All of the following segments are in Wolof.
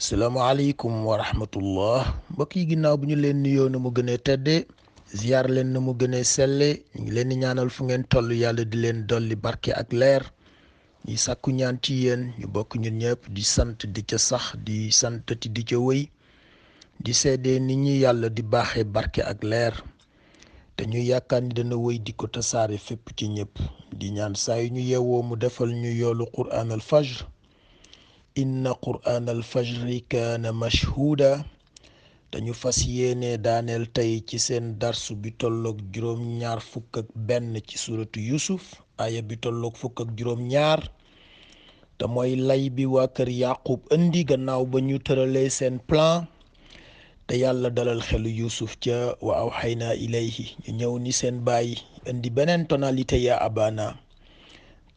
salaamaaleykum wa rahmatullah mbokk yi ginnaaw bu ñu leen nuyoo na mu gënee tedde ziyaar leen na mu gënee selle ñu ngi leen di ñaanal fu ngeen toll yàlla di leen dolli barke ak leer ñi sàkku ñaan ci yéen ñu bokk ñun ñëpp di sant di ca sax di santati di ca wëy di seede nit ñi yàlla di baaxee barke ak leer te ñu yaakaar ni dana wëy di ko tasaare fépp ci ñëpp di ñaan saa yu ñu yeewoo mu defal ñu yoolu quraan al fajr inna quraan al fajri kaana mashhuuda dañu fas yéene daaneel tey ci seen darsu bi tolloog juróom ñaar fukk ak benn ci suratu yusuf aaya bi tolloog fukk ak juróom ñaar te mooy lay bi waa kër yaqub indi gannaaw ba ñu tëralee seen plan te yàlla dalal xelu yusuf ca wa awxaynaa ilayhi ñu ñëw ni seen baay indi beneen tonalité ya abana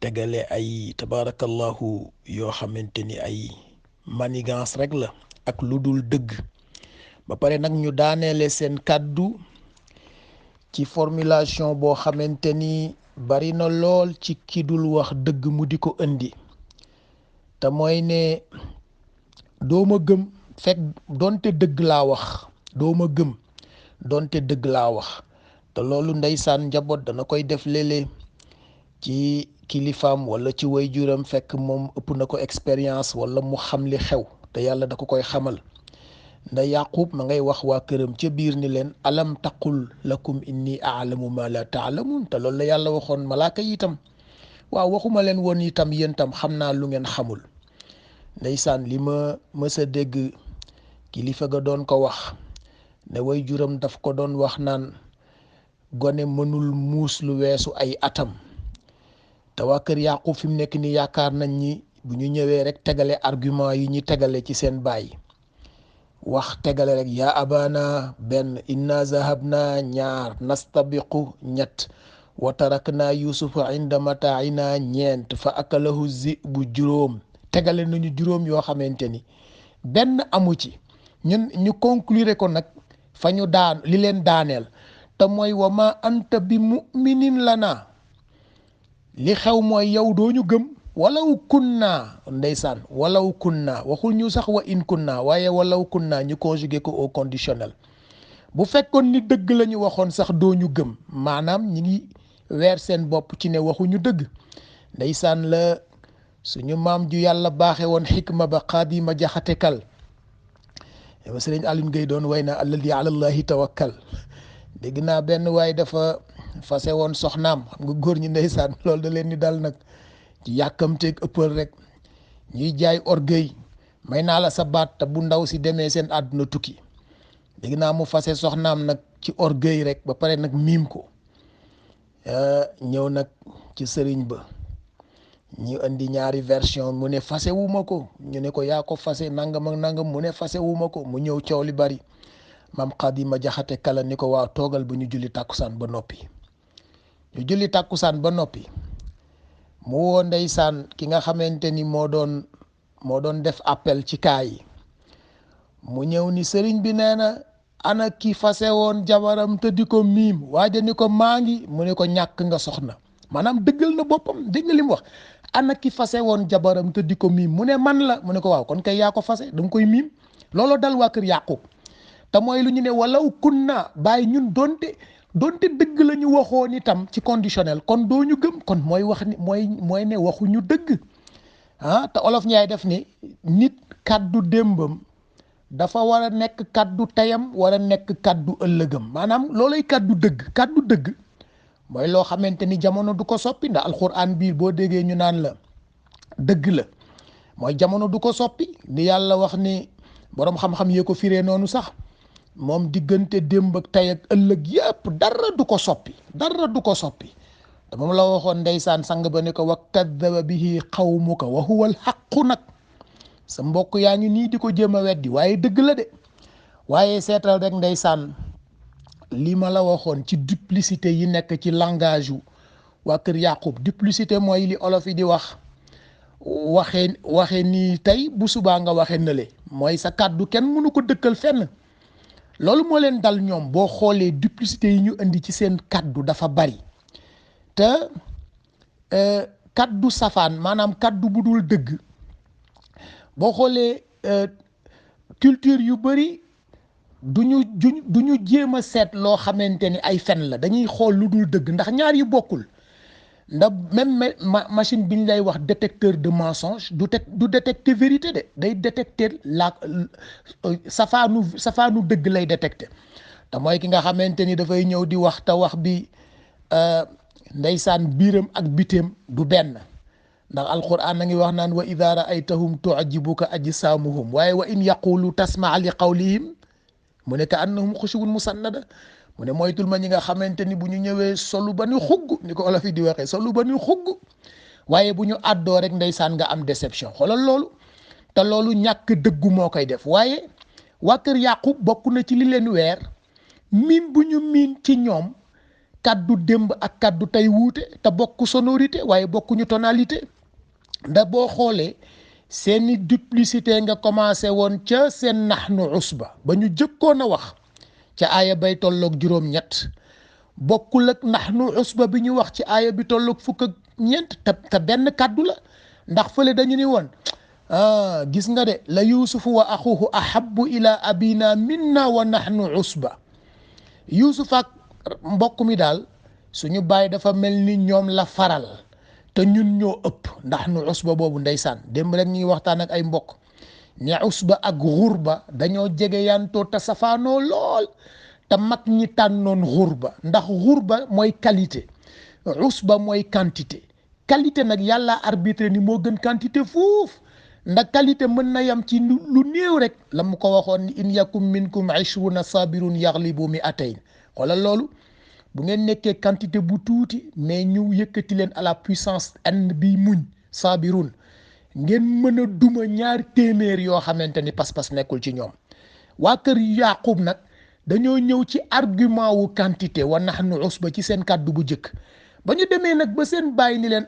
tegale ay tabarakallahu yoo xamante ni ay manigance rek la ak lu dul dëgg ba pare nag ñu daaneele seen kàddu ci formulation boo xamante ni bari na lool ci ki dul wax dëgg mu di ko indi te mooy ne dooma gëm fekk donte dëgg laa wax dooma gëm donte dëgg laa wax te loolu ndeysaan njaboot dana koy def léeg-léeg ci kilifaam wala ci waajuram fekk moom ëpp na ko expérience wala mu xam li xew te yàlla da ko koy xamal nda yaqub ma ngay wax waa këram ca biir ni leen alam taqul lakum inni aalamu ma la taalamun te loolu la yàlla waxoon malaaka yi itam waaw waxuma leen woon itam yéen tam xam naa lu ngeen xamul ndeysaan li ma mës a dégg kilifa ga doon ko wax ne waajuram daf ko doon wax naan gone mënul muus lu weesu ay atam te waa kër yaqub fi mu nekk ni yaakaar nañ ni bu ñu ñëwee rek tegale argument yi ñu tegale ci seen baay wax tegale rek yaa abana benn inna zahabna ñaar nastabiqu ñett wa tarakna yusufa inda mataina ñeent fa akalahu zibu juróom tegale nañu juróom yoo xamante ni benn amu ci ñun ñu conclure ko nag fa ñu daan li leen daaneel te mooy wa ma anta bi muminin lana li xew mooy yow doo ñu gëm walaw kunna ndeysaan walaw kunna waxul ñu sax wa in kunna waaye walaw kunna ñu conjugué ko au conditionnel bu fekkoon ni dëgg la ñu waxoon sax doo ñu gëm maanaam ñi ngi weer seen bopp ci ne waxuñu dëgg ndeysaan la suñu maam ju yàlla baaxe woon xikma ba xaadima jaxate kal ma sëriñ Alioune Gueye doon way na alladi ala allahi tawakkal dégg naa benn waaye dafa fase woon soxnaam xam nga góor ñi ndeysaan loolu da leen ni dal nag ci yàkkamteeg ëppal rek ñuy jaay orgueil may naa la sa baat te bu ndaw si demee seen àdduna tukki dégg naa mu fase soxnaam nag ci orgueil rek ba pare nag miim ko ñëw nag ci sëriñ ba ñu indi ñaari version mu ne fase wu ma ko ñu ne ko yaa ko fase nangam ak nangam mu ne fase wu ma ko mu ñëw coow li bari maam Xaadima Jaxate Kala ni ko waaw toogal ba ñu julli tàkkusaan ba noppi ñu julli tàkkusaan ba noppi mu woo ndeysaan ki nga xamante ni moo doon def appel ci kaa yi mu ñëw ni sëriñ bi nee na ana ki fase woon jabaram te di ko miim waaja ni ko maa ngi mu ne ko ñàkk nga soxna maanaam dëggal na boppam dégg nga li mu wax ana ki fase woon jabaram te di ko miim mu ne man la mu ne ko waaw kon kay yaa ko fase da nga koy miim looloo dal waa kër yaqub te mooy lu ñu ne walaw kunna bàyyi ñun donte dëgg la ñu waxoon itam ci conditionnel kon doo ñu gëm kon mooy wax ni mooy ne waxuñu dëgg te olof ñaay def ni nit kaddu démbam dafa war a nekk kaddu tayam war a nekk kaddu ëllëgam maanaam loolay kaddu dëgg mooy loo xamante ni jamono du ko soppi ndax alxuraan bii boo déggee ñu naan la dëgg la mooy jamono du ko soppi ni yàlla wax ni boroom xam-xam yee ko firee noonu sax moom diggante démb ak tey ak ëllëg yëpp dara du ko soppi te moom la waxoon ndeysaan sang ba ne ko wa kaddaba bihi qawmuka wa huwa alxaqu nag sa mbokk yaa ngi nii di ko jéem a weddi waaye dëgg la de waaye seetal rek ndeysaan li ma la waxoon ci duplicité yi nekk ci langage yu waa kër yaqub duplicité mooy li olof yi di wax waxee nii tey bu subaa nga waxee nële mooy sa kàddu kenn mënu ko dëkkal fenn loolu moo leen dal ñoom boo xoolee duplicité yi ñu indi ci seen kàddu dafa bari te kaddu safaan maanaam kaddu bu dul dëgg boo xoolee culture yu bëri du ñu jéem a seet loo xamante ni ay fen la, dañuy xool lu dul dëgg ndax ñaar yi bokkul. ndax même machine bi ñu lay wax détecteur de mensonge du détecter vérité de, day détecter safaanu dëgg lay détecter. te mooy ki nga xamante ni dafay ñëw di wax te wax bi ndeysaan biiram ak biteem du benn. ndax alquran a ngi wax naan wa idha ra'aytahum tu'jibuka ajsamuhum waaye wa in yaqulu tasma' li qawlihim mu ne ka annahum xushubun musannada. mu ne moytul ma ñi nga xamante ni bu ñu ñëwee solu ba ñu xugg ni ko olof yi di waxee solu ba ñu xugg waaye bu ñu àddoo rek ndeysaan nga am déception. xoolal loolu, te loolu ñàkk dëggu moo koy def. waaye waa kër Yaqub bokk na ci li leen weer miin bu ñu miin ci ñoom kaddu démb ak kaddu tey wuute te bokk sonorité waaye bokkuñu tonalité. ndax boo xoolee seeni duplicité nga commencé woon ca seen nahnu usba ba ñu jëkkoon a wax ca aaya bay tolloog juróom-ñett bokkul ak nahnu usba bi ñu wax ci aaya bi tolloog fukk ak ñeent te benn kaddu la. ndax fële dañu ni woon gis nga de la yusufu wa axuhu ahabbu ila abina minna wa nahnu usba. yusuf ak mbokk mi daal suñu baay dafa mel ni ñoom la faral te ñun ñoo ëpp ndax nu usba boobu ndeysaan démb rek ñu ngi waxtaan ak ay mbokk ne usba ak xurba dañoo jege yantoo te safaanoo lool te mag ñi tànnoon xurba ndax xurba mooy qualité, usba mooy quantité. qualité nag yàlla arbitré ni moo gën quantité fuuf ndax qualité mën na yam ci lu néew rek la mu ko waxoon ni in yakum minkum 20 sabirun yaghlibu mi'atayn. xoolal loolu, bu ngeen nekkee quantité bu tuuti mais ñu yëkkati leen à la puissance n bi muñ sabirun ngeen mën a duma 2 téeméer yoo xamante ni pas-pas nekkul ci ñoom. waa kër Yaqub nag dañoo ñëw ci argument wu quantité wa nahnu usba ci seen kàddu bu njëkk ba ñu demee nag ba seen bàyyi ni leen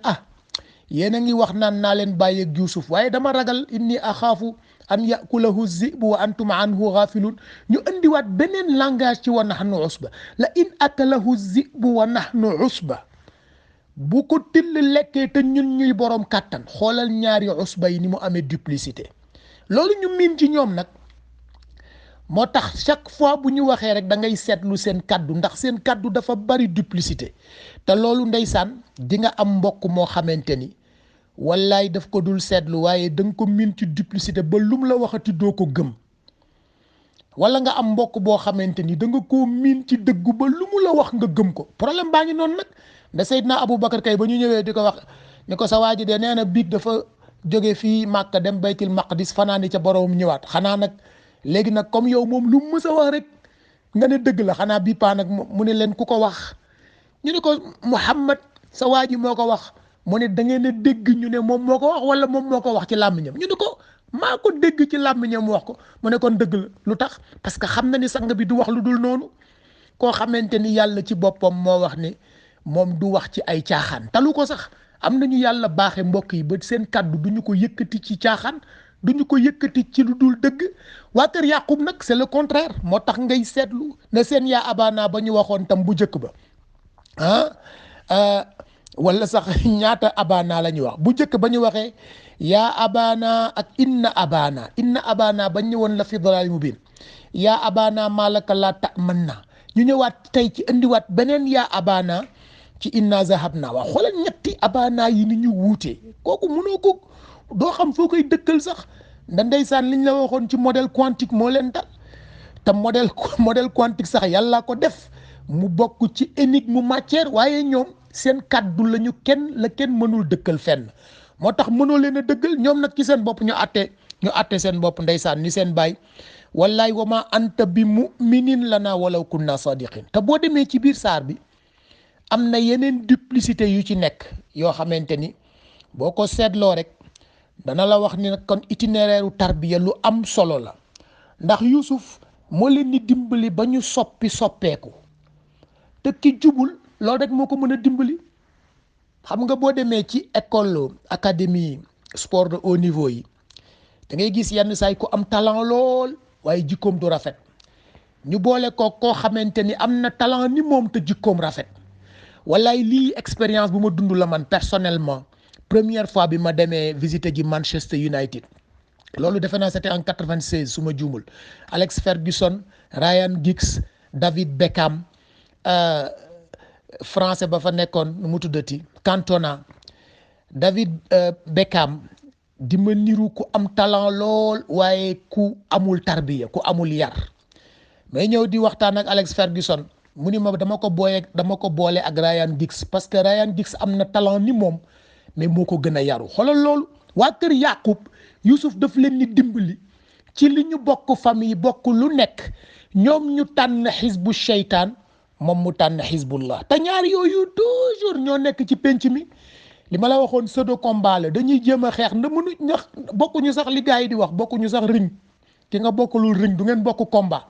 yéen a ngi wax naan naa leen bàyyi ak Yuusuf waaye dama ragal inni axaafu an yakulahu zibu wa antum anhu ghafilun. ñu indiwaat beneen langage ci wa nahnu usba la in akalahu zibu wa nahnu usba bu ko till lekkee te ñun ñuy borom kàttan. xoolal ñaari usba yi ni mu amee duplicité. loolu ñu miin ci ñoom nag moo tax chaque fois bu ñu waxee rek da ngay seetlu seen kaddu ndax seen kaddu dafa bari duplicité. te loolu ndeysaan di nga am mbokk moo xamante ni wallaay daf ko dul seetlu waaye da nga ko miin ci duplicité ba lum la waxati doo ko gëm. wala nga am mbokk boo xamante ni da nga koo miin ci dëggu ba lu mu la wax nga gëm ko. problème baa ngi noonu nag da Seydina Aboubacar kay ba ñu ñëwee di ko wax ni ko sa waa ji de nee na biig dafa jóge fii Màkka dem baytil maqdis fanaani ca boroom ñëwaat. xanaa nag léegi nag comme yow moom lu mu mës a wax rek nga ne dëgg la xanaa bii paa nag mu ne leen ku ko wax ñu ne ko Muhammad sa waa ji moo ko wax mu ne da ngeen a dégg ñu ne moom moo ko wax wala moom moo ko wax ci làmmiñam. ñu ne ko maa ko dégg ci làmmiñam mu wax ko mu ne kon dëgg la. lu tax parce que xam na ni sang bi du wax lu dul noonu. koo xamante ni yàlla ci boppam moo wax ni moom du wax ci ay caaxaan talu ko sax. am nañu yàlla baaxe mbokk yi ba seen kàddu duñu ko yëkkati ci caaxaan duñu ko yëkkati ci lu dul dëgg. waa kër Yaqub nag c'est le contraire moo tax ngay seetlu ne seen yaa abana ba ñu waxoon tam bu njëkk ba wala sax ñaata abana la ñuy wax bu njëkk ba ñu waxee yaa abana ak inna abana ba ñëwoon la fi dalal mubin yaa abana malaka la ta'manna ñu ñëwaat tey ci indiwaat beneen yaa abana ci inna zahabna. waa xoolal ñetti abana yi ni ñu wuutee kooku mënoo ko doo xam foo koy dëkkal sax nda ndeysaan liñ la waxoon ci modèle quantique moo leen dal te modèle quantique sax yàlla ko def mu bokk ci énigme matière waaye ñoom seen kaddu la kenn mënul dëkkal fenn moo tax mënoo leen a dëggal. ñoom nag ci seen bopp ñu àtte seen bopp ndeysaan ni seen baay wallaay wa ma anta bi mu'minin lana walaw kunna sadiqin. te boo demee ci biir saar bi am na yeneen duplicité yu ci nekk yoo xamante ni boo ko seetloo rek dana la wax ni nag kon itinéraire u tarbiya lu am solo la ndax Yuusuf moo leen di dimbali ba ñu soppeeku te ki jubul loolu rek moo ko mën a dimbali. xam nga boo demee ci école académie sport de haut niveau yi da ngay gis yenn saay ku am talent lool waaye jikkoom du rafet ñu boole ko koo xamante ni am na talent ni moom te jikkoom rafet. wallaay lii expérience bu ma dund la man personnellement première fois bi ma demee visiter ji Manchester United loolu defe naa c'était en 96 su ma juumul. Alex Ferguson, Ryan Giggs, David Beckham, français ba fa nekkoon nu mu tuddati Cantona. David Beckham di ma niru ku am talent lool waaye ku amul tarbiya ku amul yar may ñëw di waxtaan ak Alex Ferguson mu ni ma dama ko boole ak Ryan Giggs parce que Ryan Giggs am na talent ni moom mais moo ko gën a yaru xoolal loolu. waa kër Yaqub Youssouf daf leen ni dimbali ci li ñu bokk famille bokk lu nekk ñoom ñu tànn xisbu seytaan moom mu tànn xisbullah te ñaar yooyu toujours ñoo nekk ci penc mi. li ma la waxoon pseudo combat la dañuy jéem a xeex nda mënu ñax bokkuñu sax li gars yi di wax bokkuñu sax ring ki nga bokkulul ring du ngeen bokk combat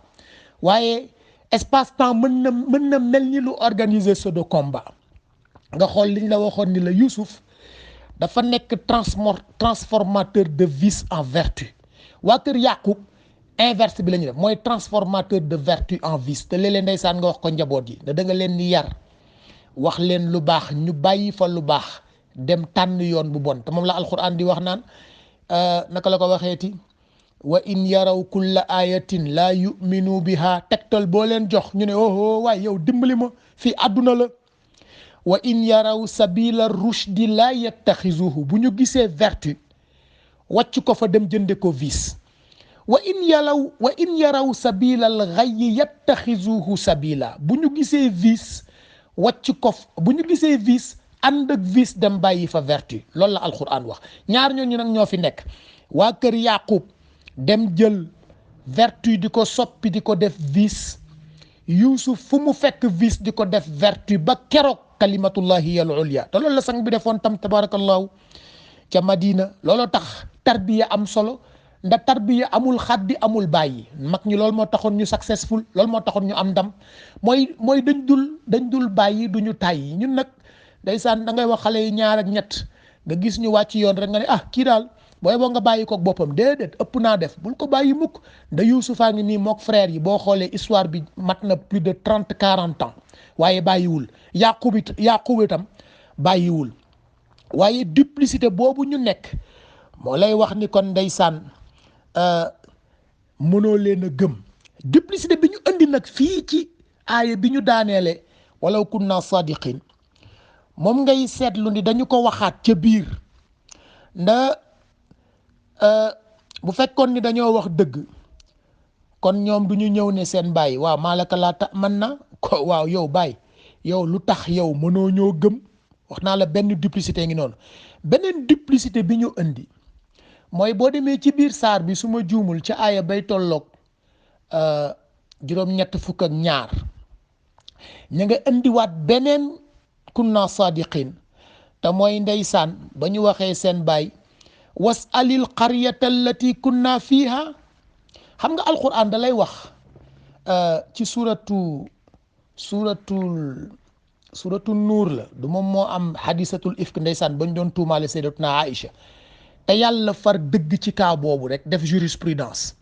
waaye espace temps mën na mel ni lu organiser pseudo combat nga xool liñ la waxoon ni la Youssouf dafa nekk transformateur de vice en vertu waa kër Yaqub inverse bi la ñuy def mooy transformateur de vertu en vice te léeg-léeg ndeysaan nga wax ko njaboot yi da nga leen di yar wax leen lu baax ñu bàyyi fa lu baax dem tànn yoon bu bon te moom la alquran di wax naan naka la ko waxeeti wa in yaraw kulla ayatin la yuminu biha tegtal boo leen jox ñu ne oh waay yow dimbali ma fii àdduna la wa in yaraw sabila rushdi la yattaxizuhu bu ñu gisee vertu wàcc ko fa dem jënde ko vice wa in yaraw sabila al ghayyi yattaxizuhu sabila bu ñu gisee vice wàcc ko bu ñu gisee vice ànd ak vice dem bàyyi fa vertu loolu la alquran wax ñaar ñooñu nag ñoo fi nekk waa kër Yaqub dem jël vertu di ko soppi di ko def vice Youssouf fu mu fekk vice di ko def vertu ba keroog kalimatullahi al ulya te loolu la sang bi defoon tam tabarakallahu ca Madina looloo tax tarbiya am solo ndax tarbiya amul xaddi amul bàyyi mag ñi loolu moo taxoon ñu successful loolu moo taxoon ñu am ndam mooy dañ dul bàyyi du ñu tàyyi ñun nag ndeysaan da ngay wax xale yi ñaar ak ñett nga gis ñu wàcc yoon rek nga ne kii daal booy boo nga bàyyi kook boppam déedéet ëpp naa def bul ko bàyyi mukk nda Youssoufaa ngi nii mook frère yi boo xoolee histoire bi mat na plus de 30-40 ans waaye bàyyiwul Yaqub itam bàyyiwul waaye duplicité boobu ñu nekk moo lay wax ni kon ndeysaan mënoo leen a gëm duplicité bi ñu indi nag fii ci aaya bi ñu daaneele walaw kunna sadiqin moom ngay seetlu ni dañu ko waxaat ca biir bu fekkoon ni dañoo wax dëgg kon ñoom du ñu ñëw ne seen baay waaw maalaka laa ta man na ko waaw yow baay yow lu tax yow mënoo ñoo gëm wax naa la benn duplicité ngi noonu beneen duplicité bi ñu indi mooy boo demee ci biir saar bi su ma juumul ca aaya bay tolloog juróom-ñett fukk ak ñaar ña nga indiwaat beneen kunna sadiqin te mooy ndeysaan ba ñu waxee seen baay wasalil qaryata allati kunna fiha xam nga alquran da lay wax ci suratul nuur la du moom moo am hadisatul ifk ndeysaan bañ doon tuumaale sayyidatuna Aïcha te yàlla far dëgg ci kaa boobu rek def jurisprudence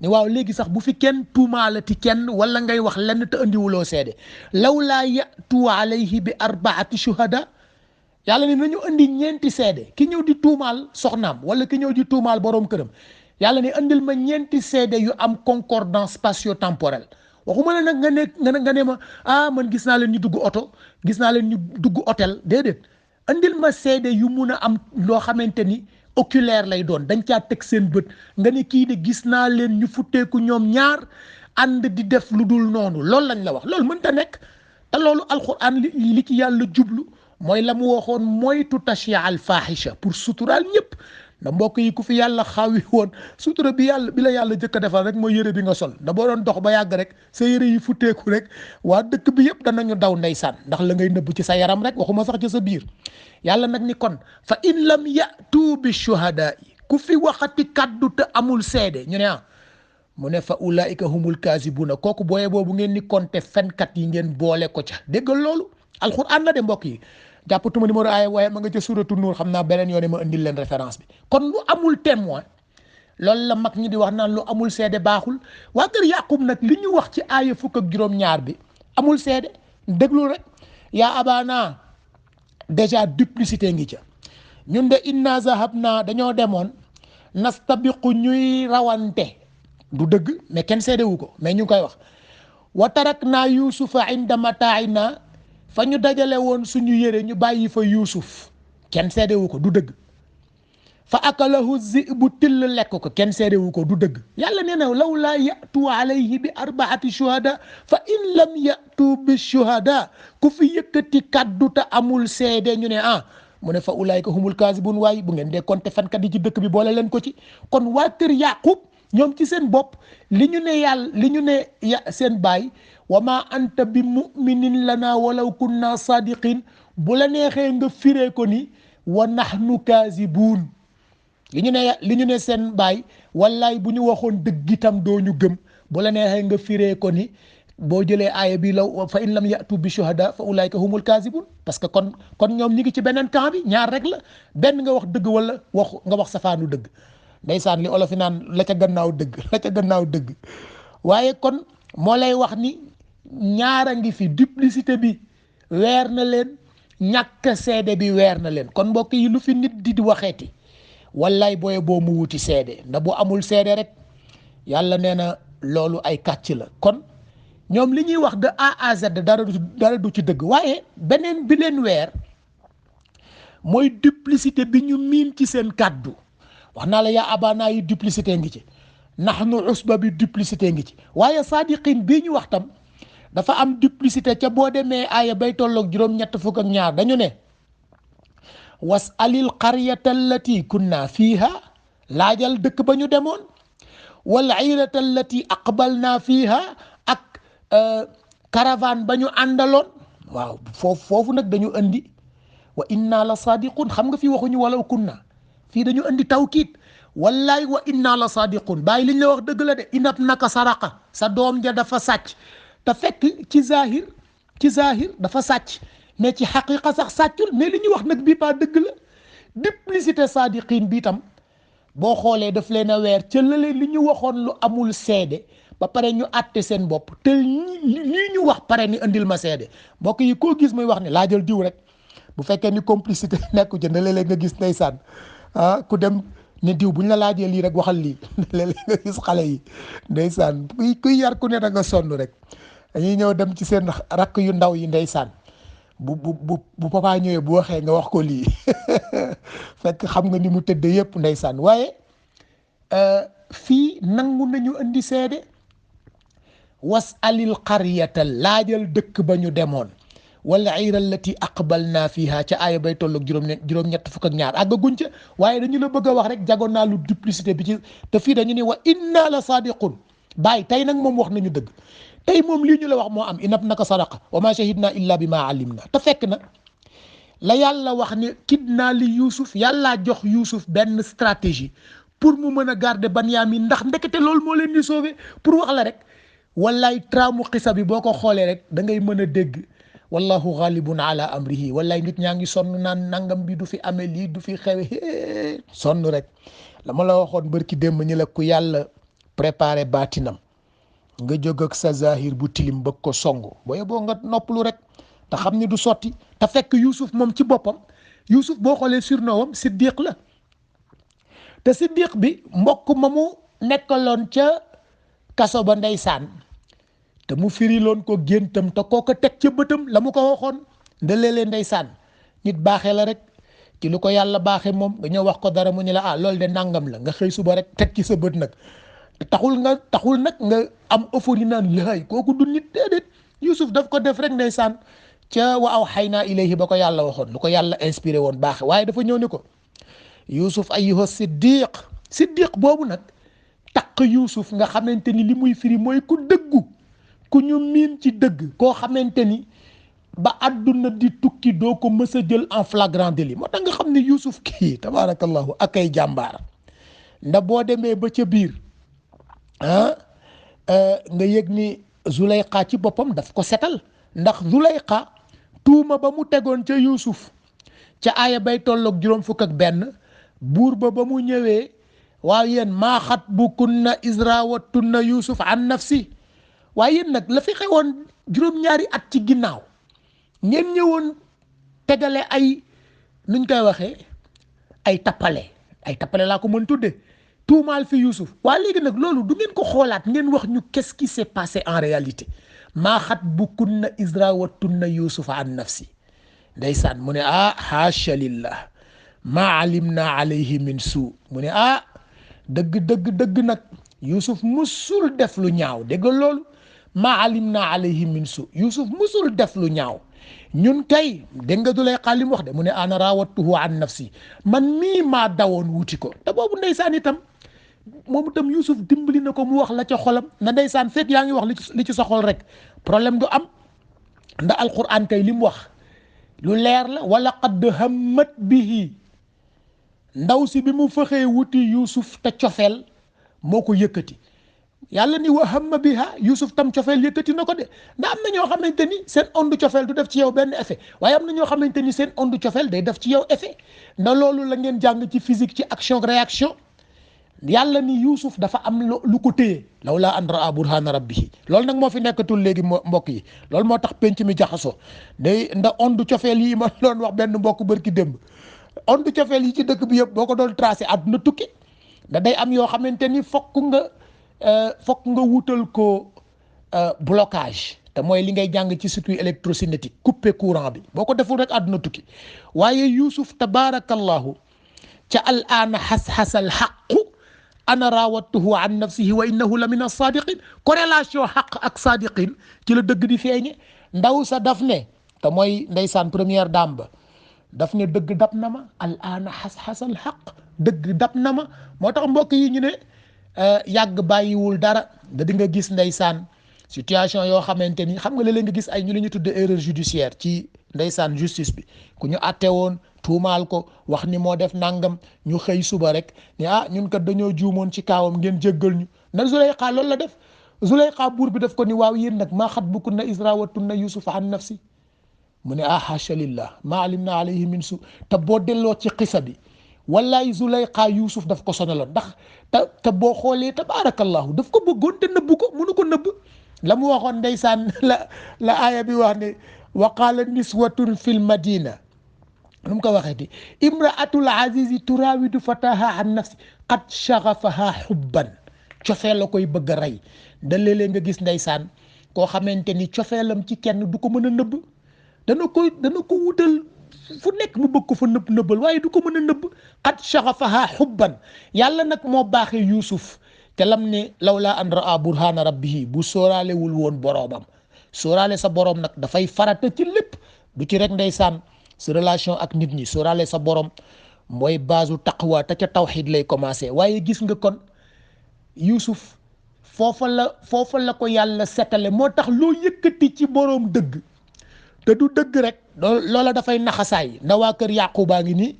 ni waaw léegi sax bu fi kenn tuumaalati kenn wala ngay wax lenn te andiwuloo seede law laa yatu alayhi bi arbaati shuhada yàlla ni nañu andi ñeenti seede ki ñëw di tuumaal soxnaam wala ki ñëw di tuumaal boroom këram yàlla ni andil ma ñeenti seede yu am concordance spatio-temporelle waxuma la nag nga ne ma man gis naa leen ñu dugg oto gis naa leen ñu dugg hôtel déedéet andil ma seede yu mun a am loo xamante ni oculaire lay doon dañ caa teg seen bët nga ne kii de gis naa leen ñu futteeku ñoom ñaar ànd di def lu dul noonu loolu lañ la wax loolu mënta nekk te loolu alquran li ci yàlla jublu mooy la mu waxoon moytu tashia al fahisha pour suturaal ñëpp ndax mbokk yi ku fi yàlla xaawi woon sutura bi la yàlla jëkk a defal rek mooy yëre bi nga sol da boo doon dox ba yàgg rek sa yëre yi futteeku rek waa dëkk bi yëpp danañu daw ndeysaan ndax la ngay nëbb ci sa yaram rek waxuma sax ci sa biir yàlla nag ni kon fa in lam yatu bi shuhada yi ku fi waxati kaddu te amul seede ñu ne mu ne fa ulaika humul kaasibuna kooku booye boobu ngeen ni konte fenkat yi ngeen boole ko ca déggal loolu alxuraan la de mbokk yi jàppatuma numéro aaya waaye ma nga ca suratu nuur xam naa beneen yoone ma indil leen référence bi kon lu amul témoin loolu la mag ñi di wax naan lu amul seede baaxul waa kër Yaqub nag li ñu wax ci aaya fukk ak juróom-ñaar bi amul seede déglu rek yaa abana déjà duplicité ngi ca ñun de inna zahabna dañoo demoon nastabiqu ñuy rawante du dëgg mais kenn seedewu ko mais ñu ngi koy wax wa tarakna yusufa inda mataina fa ñu dajale woon suñu yére ñu bàyyi fa Yuusuf kenn seedewu ko du dëgg fa akalahu zibu till lekk ko kenn seedewu ko du dëgg yàlla nee na law laa yatu alayhi bi arbaati shuhada fa in lam yatu bi shuhada ku fi yëkkati kaddu te amul seede ñu ne mu ne fa ulaayka humul kaasibun waaye bu ngeen dee compter fenkat yi ci dëkk bi boole leen ko ci kon waa kër Yaqub ñoom ci seen bopp li ñu ne seen baay wa ma anta bi muminin lana walaw kunna sadiqin bu la neexee nga firee ko ni wa nahnu kaasibuun li ñu ne seen baay wallaay bu ñu waxoon dëgg itam doo ñu gëm bu la neexee nga firee ko ni boo jëlee aaya bi law fa in lam yatu bi shuhada fa ulaayka humul kaasibun parce que kon ñoom ñi ngi ci beneen camp bi ñaar rek la benn nga wax dëgg wala nga wax safaanu dëgg ndeysaan li olof yi naan la ca gannaaw dëgg waaye kon moo lay wax ni ñaara ngi fi duplicité bi weer na leen ñàkk seede bi weer na leen kon mbokk yi lu fi nit di waxeeti wallaay booye boo mu wuti seede ndax bu amul seede rek yàlla nee na loolu ay kàcc la kon ñoom li ñuy wax de A à Z dara du ci dëgg waaye beneen bi leen weer mooy duplicité bi ñu miin ci seen kàddu wax naa la yaa abana yi duplicité ngi ci nahnu usba bi duplicité ngi ci waaye sadiqin bii ñu wax tam dafa am duplicité ca boo demee aaya bay tolloog juróom-ñett fukk ak ñaar dañu ne wasalil qaryata allati kunna fiiha laajal dëkk ba ñu demoon wal iirata allati aqbalna fiiha ak caravane ba ñu àndaloon waaw foofu nag dañu andi wa inna la sadiqun xam nga fii waxuñu walaw kunna fii dañu andi tawkiit wallaay wa inna la sadiqun bàyyi li ñu la wax dëgg la de inab naka saraqa sa doom ja dafa sàcc te fekk ci zahir dafa sàcc mais ci xaqiqa sax sàccul mais li ñuy wax nag bii pas dëgg la duplicité sadiqin bi tam boo xoolee daf leen a weer ca lële li ñu waxoon lu amul seede ba pare ñu àtte seen bopp te lii ñu wax pare ni andil ma seede mbokk yi koo gis muy wax ne laajal diw rek bu fekkee ni complicité nekku ci ne léeg-léeg nga gis ndeysaan ku dem ne diw bu ñu la laajee lii rek waxal lii léeg-léeg nga gis xale yi ndeysaan kuy yar ku ne da nga sonn rek dañuy ñëw dem ci seen rakk yu ndaw yi ndeysaan bu papa ñëwee bu waxee nga wax ko lii fekk xam nga ni mu tëdd yëpp ndeysaan waaye fii nangu nañu andi seede was alil qaryata laajal dëkk ba ñu demoon wala iira allati aqbalna fiha ca aaya bay tolloog juróom-ñett fukk ak ñaar àggaguñ ca waaye dañu la bëgg a wax rek jagoon naa lu duplicité bi ci te fii dañu ne wa inna la sadiqun bàyyi tey nag moom wax nañu dëgg tey moom lii ñu la wax moo am inab naka sadaqa wa ma shahidna illa bi ma alimna te fekk na la yàlla wax ne kidnaa li Yuusuf yàllaa jox Yuusuf benn stratégie pour mu mën a garder Banyamin ndax ndekete loolu moo leen di sauver pour wax la rek wallaay traamu xisa bi boo ko xoolee rek da ngay mën a dégg wallahu ghalibun ala amrihi wallaay nit ñaa ngi sonn naan nangam bi du fi amee lii du fi xewe sonn rek la ma la waxoon bërki démb ñi la ku yàlla préparé baatinam nga jóg ak sa zahir bu tilim bëgg ko songu booye boo nga noppalu rek te xam ni du sotti te fekk Yuusuf moom ci boppam Yuusuf boo xoolee surnoowam Siddiq la te Siddiq bi mbokk ma mu nekkaloon ca kaso ba ndeysaan te mu firiloon ko géntam te koo ko teg ca bëtam la mu ko waxoon ndeleele ndeysaan nit baaxee la rek ci lu ko yàlla baaxee moom nga ñëw wax ko dara mu ni la loolu de nangam la nga xëy suba rek teg ci sa bët nag taxul nag nga am euphorie naan laay kooku du nit déedéet Yuusuf daf ko def rek ndeysaan ca wa awhaynaa ilayhi ba ko yàlla waxoon lu ko yàlla inspiré woon baaxe waaye dafa ñëw ni ko Yuusuf ayyuha siddiq boobu nag taq Yuusuf nga xamante ni li muy firi mooy ku dëggu ku ñu miin ci dëgg koo xamante ni ba àdduna di tukki doo ko mës a jël en flagrant délit moo tax nga xam ne Yuusuf kii tabaarakallahu ak ay jàmbaar ndax boo demee ba ca biir nga yëg ni Zulayqa ci boppam daf ko setal ndax Zulayqa tuuma ba mu tegoon ca Yuusuf ca aaya bay tolloog juróom fukk ak benn buur ba mu ñëwee waaw yéen maa xatbukunna izrawattunna Yuusuf an nafsi waaye yéen nag la fi xewoon juróom-ñaari at ci ginnaaw ngeen ñëwoon tegale ay nuñ koy waxee ay tappale laa ko mën tudde tuumaal fi Youssouf waa léegi nag loolu du ngeen ko xoolaat ngeen wax ñu qu'est-ce qui s'est passé en réalité maa xatbukunna iz raawattunna Yuusufa an nafsi ndeysaan mu ne haasha lillah maa alimna alayhi min suu mu ne dëgg nag Youssouf musul def lu ñaaw dégg nga loolu maa alimna alayhi min suu Youssouf musul def lu ñaaw ñun kay dégg nga Zulaykha li mu wax de mu ne ana raawattuhu an nafsi man mii maa dawoon wuti ko te boobu ndeysaan itam moom itam Youssouf dimbali na ko mu wax la ca xolam na ndeysaan fekk yaa ngi wax li ci sa xol rek problème du am ndax alquran kay li mu wax lu leer la wala qad hammat bihi ndaw si bi mu fexee wuti Youssouf te cofeel moo ko yëkkati yàlla ni wa hamma biha Youssouf tam cofeel yëkkati na ko de ndax am na ñoo xamante ni seen ondu cofeel du def ci yow benn effet waaye am na ñoo xamante ni seen ondu cofeel day def ci yow effet ndax loolu la ngeen jàng ci physique ci action réaction yàlla ni Youssouf dafa am lu ko téye lawlaa an raa burhaana rabbihi loolu nag moo fi nekkatul léegi mbokk yi loolu moo tax penc mi jaxasoo day ndax ondu cofeel yi ma doon wax benn mbokk bërki démb ondu cofeel yi ci dëkk bi yëpp boo ko doon tracé àdduna tukki da day am yoo xamante ni fokk nga wutal ko blocage te mooy li ngay jàng ci circuit électrocinétique couper courant bi boo ko deful rek àdduna tukki waaye Youssouf tabaarakallahu ca al aana xas-xasal xaqu ana raawattuhu an nafsihi wa innahu la min as-saadiqin corrélation xaq ak saadiqin ci la dëgg di feeñe ndaw sa daf ne te mooy ndeysaan première dame ba daf ne dëgg dab na ma al aana xas-xasal xaq dëgg dab na ma moo tax mbokk yi ñu ne yàgg bàyyiwul dara da di nga gis ndeysaan situation yoo xamante ni xam nga léeg-léeg nga gis ay ñu li ñu tudde erreur judiciaire ci ndeysaan justice bi ku ñu atte woon tuumaal ko wax ni moo def nangam ñu xëy suba rek ni ñun kat dañoo juumoon ci kaawam ngeen jéggal ñu na Zulaykha loolu la def Zulaykha buur bi def ko ni waaw yéen nag maa xatbukunna iz raawattunna Yuusufa an nafsi mu ne haasha lillah maa alimna alayhi min su te boo delloo ci xisa bi wallaay Zulaykha Youssouf daf ko sonaloon ndax te boo xoolee tabaarakallahu daf ko bëggoon te nëbbu ko mënu ko nëbb la mu waxoon ndeysaan la aaya bi wax ne wa qaala niswatun fil madina nu mu ko waxeeti imraatul azizi turaawidu fataha an nafsi qad shaghafaha xubban cofeel la koy bëgg a rey da léeg-léeg nga gis ndeysaan koo xamante ni cofeelam ci kenn du ko mën a nëbb dana ko wutal fu nekk mu bëgg ko fa nëbbal waaye du ko mën a nëbb qad shaghafaha xubban yàlla nag moo baaxee Youssouf te lam ne lawlaa an raa burhaana rabbihi bu sóoraalewul woon boroomam sóoraale sa boroom nag dafay farata ci lépp du ci rek ndeysaan sa relation ak nit ñi sóoraale sa borom mooy baasu taqwa te ca tawxiid lay commencé waaye gis nga kon Youssouf foofa la ko yàlla setale moo tax loo yëkkati ci boroom dëgg te du dëgg rek loola dafay naxasaay nda waa kër Yaquba ngi nii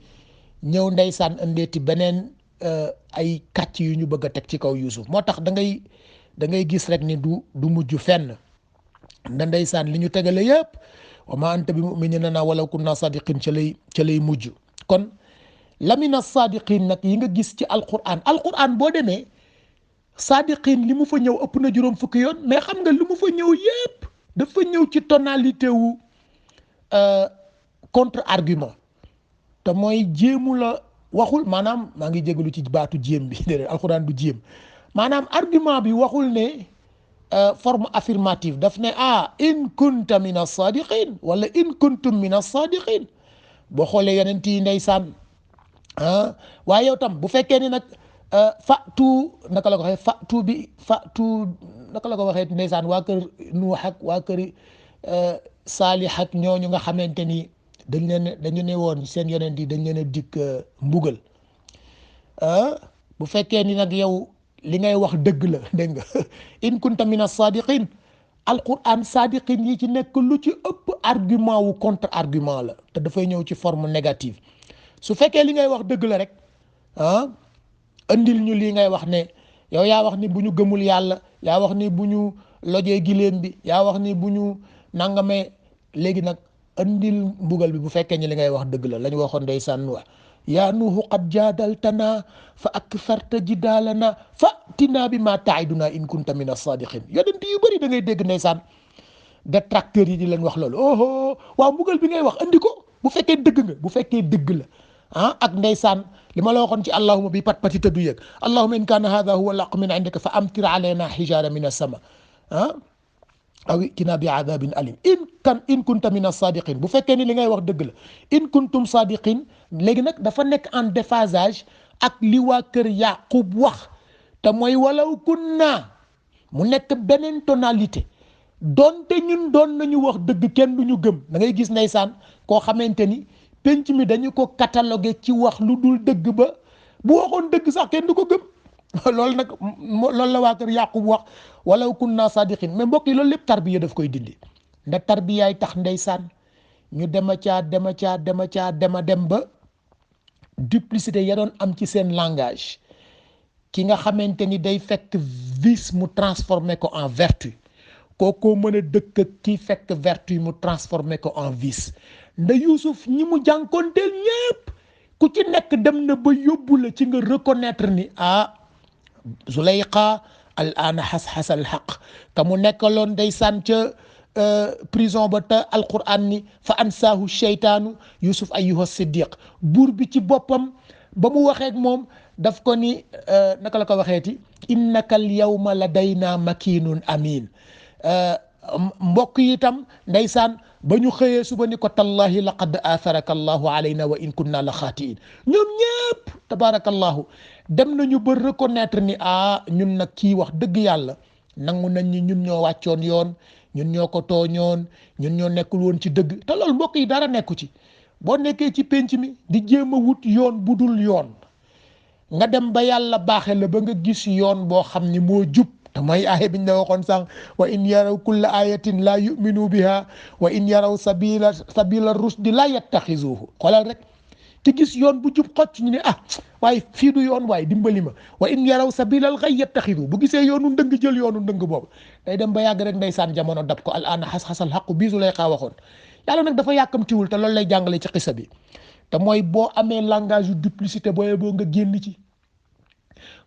ñëw ndeysaan indeeti beneen ay kàcc yu ñu bëgg a teg ci kaw Youssouf moo tax da ngay gis rek ni du mujj fenn nda ndeysaan li ñu tegale yëpp wa ma anta bi mu'minin lana walaw kunna sadiqin ca lay mujj kon lamina sadiqin nag yi nga gis ci alquran boo demee sadiqin li mu fa ñëw ëpp na juróom fukki yoon mais xam nga li mu fa ñëw yëpp dafa ñëw ci tonalité wu contre argument te mooy jéemu la waxul maanaam maa ngi jégalu ci baatu jéem bi déedéet alxuraan du jéem maanaam argument bi waxul ne forme affirmative daf ne in kunta min as-sadiqin wala in kuntum min as-sadiqin boo xoolee yonent yi ndeysaan waaye yow tam bu fekkee ni nag fatu naka la ko waxee naka la ko waxee ndeysaan waa kër Nuux ak waa kër Saalix ak ñooñu nga xamante ni dañu ne woon seen yonent yi dañ leen a dikk mbugal bu fekkee ni nag yow li ngay wax dëgg la dégg nga in kunta min as-sadiqin alquran sadiqin yi ci nekk lu ci ëpp argument wu contre argument la te dafay ñëw ci forme négative su fekkee li ngay wax dëgg la rek andil ñu lii ngay wax ne yow yaa wax ni bu ñu gëmul yàlla yaa wax ni bu ñu lojee giléem bi yaa wax ni bu ñu nangamee léegi nag andil mbugal bi bu fekkee ni li ngay wax dëgg la la ñu waxoon ndeysaan wax yaa nuuhu qad jaadaltanaa fa aktharta jidaalanaa fa'tinaa bimaa ta'idunaa in kunta mina as-saadiqiin yonent yu bëri da ngay dégg ndeysaan détracteurs yi di leen wax loolu waaw mbugal bi ngay wax andi ko bu fekkee dëgg nga bu fekkee dëgg la ak ndeysaan li ma la waxoon ci allahuma bi pat pati te du yëg allahuma in kaana hada huwa alhaq min indika fa amtir alayna hijara min as-sama aw itina bi adabin alim in kunta min as-sadiqin bu fekkee ni li ngay wax dëgg la in kuntum sadiqin léegi nag dafa nekk en déphasage ak li waa kër Yaqub wax te mooy walaw kunna mu nekk beneen tonalité donte ñun doon nañu wax dëgg kenn du ñu gëm da ngay gis ndeysaan koo xamante ni penc mi dañu ko catalogué ci wax lu dul dëgg ba bu waxoon dëgg sax kenn du ko gëm loolu nag loolu la waa kër Yaqub wax walaw kunna sadiqin mais mbokk yi loolu lépp tarbiya daf koy dindi ndax tarbiyaay tax ndeysaan ñu dema dem ba duplicité ya doon am ci seen langage ki nga xamante ni day fekk vice mu transformé ko en vertu kookoo mën a dëkk ak kii fekk vertu mu transformé ko en vice nda Yuusuf ñi mu jànkoonteel ñépp ku ci nekk dem na ba yóbbu la ci nga reconnaître ni Zulayqa al aana xas-xas al xaq te mu nekkaloon ndeysaan ca prison ba te alquran ni fa ansaahu sheytaanu Yusuf ayyuha siddiq buur bi ci boppam ba mu waxeek moom daf ko ni naka la ko waxeeti innaka al yawma ladayna makinun amin mbokk yi itam ndeysaan ba ñu xëyee suba ni ko tallahi laqad atharaka allahu alayna wa in kunna la xaatiin ñoom ñëpp tabarakallahu dem nañu ba reconnaître ni ñun nag kii wax dëgg yàlla nangu nañ ni ñun ñoo wàccoon yoon ñun ñoo ko tooñoon ñun ñoo nekkul woon ci dëgg te loolu mbokk yi dara nekku ci boo nekkee ci penc mi di jéem a wut yoon bu dul yoon nga dem ba yàlla baaxe la ba nga gis yoon boo xam ni moo jub te mooy aaya biñ la waxoon sànq wa in yaraw kulla ayatin la yuminu biha wa in yaraw sabila rusdi la yattaxizuhu xoolal rek te gis yoon bu jub xocc ñu ne waaye fii du yoon waaye dimbali ma wa in yaraw sabilal xay yattaxidu bu gisee yoonu ndëng jël yoonu ndëng boobu day dem ba yàgg rek ndeysaan jamono dab ko al aana xas-xasal xaqu biisu lay xaa waxoon yàlla nag dafa yàkkamtiwul te loolu lay jàngale ci xisa bi te mooy boo amee langage yu duplicité booye boo nga génn ci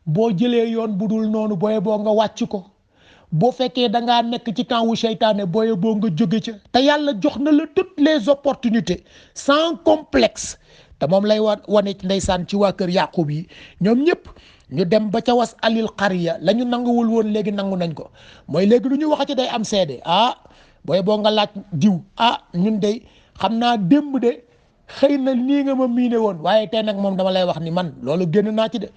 boo jëlee yoon bu dul noonu booye boo nga wàcc ko boo fekkee da ngaa nekk ci camp wu seytaane booye boo nga jóge ca te yàlla jox na la toutes les opportunités sans complexe te moom lay wane ndeysaan ci waa kër Yaqub yi ñoom ñëpp ñu dem ba ca was alil xariya la ñu nanguwul woon léegi nangu nañ ko mooy léegi du ñu waxati day am seede booye boo nga laaj diw ñun de xam naa démb de xëy na nii nga ma miine woon waaye tey nag moom dama lay wax ni man loolu génn naa ci de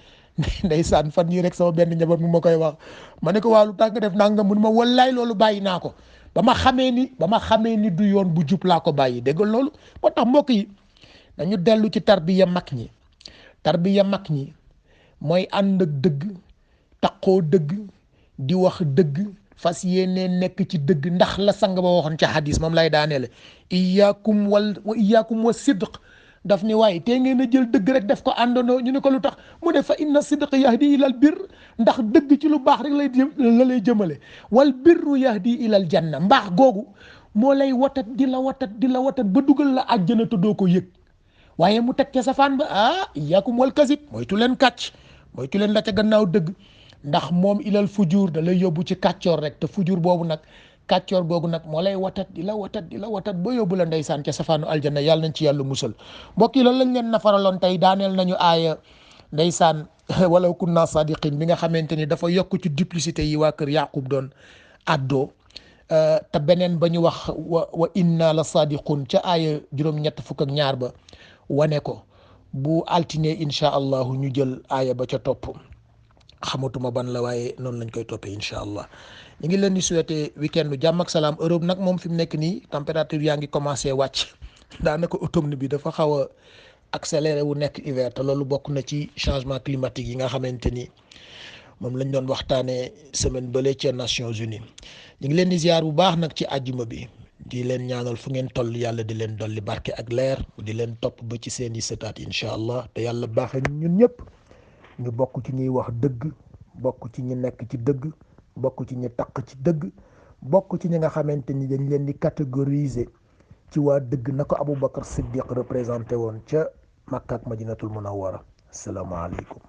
ndeysaan fan yii rek sama benn njaboot mu ma koy wax ma ne ko waa lu tax nga def nangam mun ma wallaay loolu bàyyi naa ko ba ma xamee ni du yoon bu jub laa ko bàyyi dégg loolu moo tax mbokk yi dañu dellu ci tarbiya mag ñi mooy ànd ak dëgg taqoo dëgg di wax dëgg fas yéene nekk ci dëgg ndax la sang ba waxoon ca hadis moom lay daaneele iyaakum wa sidq daf ni waaye tee ngeen a jël dëgg rek def ko àndandoo ñu ne ko lu tax mu ne fa inna sidq yahdi ilal birr ndax dëgg ci lu baax rek lay jëmale wal birru yahdi ilal janna mbaax googu moo lay watat di la watat ba dugal la àjjana te doo ko yëg waaye mu teg ca safaan ba iyaakum wal kasib moytu leen kàcc moytu leen la ca gannaaw dëgg ndax moom ilal fujur da lay yóbbu ci kàccoor rek te fujur boobu nag kàccoor googu nag moo lay watat di la watat ba yóbbu la ndeysaan ca safaanu aljanna yàlla nañ ci yàlla musal mbokk yi loolu lañ leen nafaraloon tey daaneel nañu aaya ndeysaan walaw kunna sadiqin bi nga xamante ni dafa yokk ci duplicité yi waa kër Yaqub doon addoo te beneen ba ñu wax wa inna la sadiqun ca aaya juróom-ñett fukk ak ñaar ba wane ko bu altine incha allahu ñu jël aaya ba ca topp xamatuma ban la waaye noonu lañ koy toppee incha allah ñu ngi leen di souhaiter week-end bu jàmm ak salaam. Europe nag moom fi mu nekk nii température yaa ngi commencé wàcc daanaka automne bi dafa xaw a accéléré wu nekk hiver te loolu bokk na ci changement climatique yi nga xamante ni moom lañ doon waxtaanee semaine bële ca Nations Unies. ñu ngi leen di ziar bu baax nag ci àjjuma bi di leen ñaanal fu ngeen toll yàlla di leen dolli barke ak leer di leen topp ba ci seeni sëtaat incha allah te yàlla baaxee ñun ñëpp ñu bokk ci ñuy wax dëgg bokk ci ñi nekk ci dëgg bokk ci ñi taq ci dëgg bokk ci ñi nga xamante ni dañ leen di catégoriser ci waa dëgg na ko Aboubacar Siddiq représenté woon ca Makka ak Madinatul Munawwara asalaamaaleykum